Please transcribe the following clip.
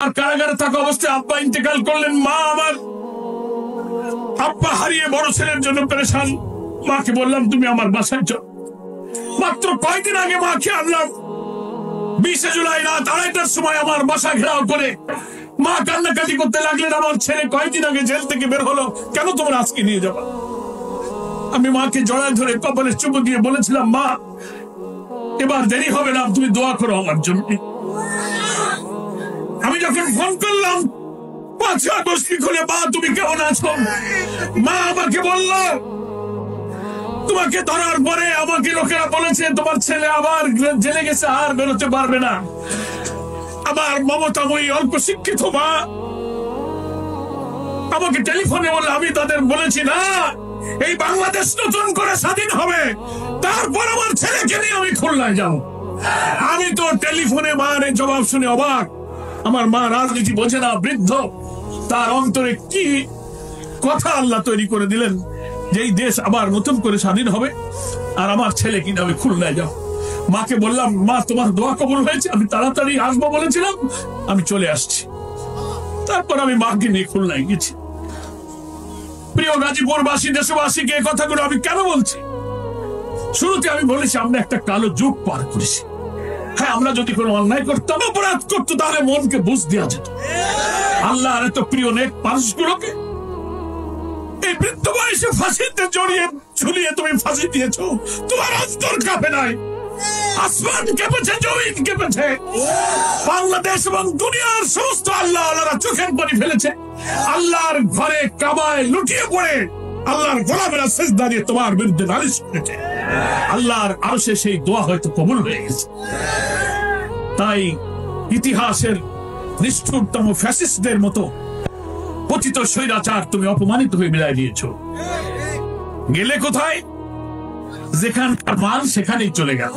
আর কারাগারে থাকা অবস্থায় আব্বা ইন্তেকাল করলেন। মা আমার আব্বা হারিয়ে বড় ছেলের জন্য পেরেশান। মাকে বললাম তুমি আমার বাসায় চল। মাত্র কয়েকদিন আগে মাকে আনলাম। 20 জুলাই রাত 2:30টার সময় আমার বাসা ঘেরাও করে মা কান্নাকাটি করতে লাগলেন। আমার ছেলে কয়েকদিন আগে জেল থেকে বের হলো, কেন তোমরা আজকে নিয়ে যাবা? আমি মাকে জড়ায় ধরে কপালে চুমু দিয়ে বলেছিলাম, মা এবার দেরি হবে না, তুমি দোয়া করো আমার জন্য। আমি যখন ফোন করলাম 5 আগস্ট লিখলে, মা তুমি কেমন আছো? মা আমাকে বলল, তোমাকে ধরার পরে আমাকে লোকেরা বলেছে তোমার ছেলে আবার জেলে গেছে, আর বেরোতে পারবে না। আমার মমতাময়ী অল্প শিক্ষিত মা আমাকে টেলিফোনে বলে, আমি তাদের বলেছি না, এই বাংলাদেশ নতুন করে স্বাধীন হবে, তারপর আমার ছেলেকে নিয়ে আমি খুলনায় যাব। আমি তো টেলিফোনে মার জবাব শুনে অবাক। আমার মা রাজনীতি বোঝে না, বৃদ্ধ, তার অন্তরে কি কথা আল্লাহ তৈরি করে দিলেন যে এই দেশ আবার নতুন করে স্বাধীন হবে আর আমার ছেলে কিনা আমি খুলনায় যাব। মাকে বললাম, মা তোমার দোয়া কবুল হয়েছে, আমি তাড়াতাড়ি আসবো বলেছিলাম, আমি চলে আসছি। তারপর আমি মাকে নিয়ে খুলনায় গেছি। প্রিয় গাজীপুরবাসী, দেশবাসীকে এই কথাগুলো আমি কেন বলছি? শুরুতে আমি বলেছি আমরা একটা কালো যুগ পার করেছি। হ্যাঁ, আমরা যদি কোনো অন্যায় করতাম, অপরাধ করতো, তাহলে মনকে বুঝ দেওয়া যেত। আল্লাহর এত প্রিয় নেক মানুষগুলোকে এই বৃদ্ধ বয়সে ফাঁসিতে জড়িয়ে ঝুলিয়ে তুমি ফাঁসি দিয়েছো, তোমার অন্তর কাঁপে নাই? আসমান কেঁপেছে, জমিন কেঁপেছে, বাংলাদেশ এবং দুনিয়ার সমস্ত আল্লাহ আল্লাহরা চোখের পানি ফেলেছে। আল্লাহর ঘরে কাবায় লুটিয়ে পড়ে আল্লাহর গোলামেরা সেজদা দিয়ে তোমার বিরুদ্ধে নালিশ করেছে। আল্লাহর আরশে সেই দোয়া হয়তো কবুল হয়ে গেছে। তাই ইতিহাসের নিষ্ঠুরতম ফ্যাসিস্টদের মতো পতিত স্বৈরাচার তুমি অপমানিত হয়ে বিদায় দিয়েছ। গেলে কোথায়? যেখানকার মান সেখানেই চলে গেল।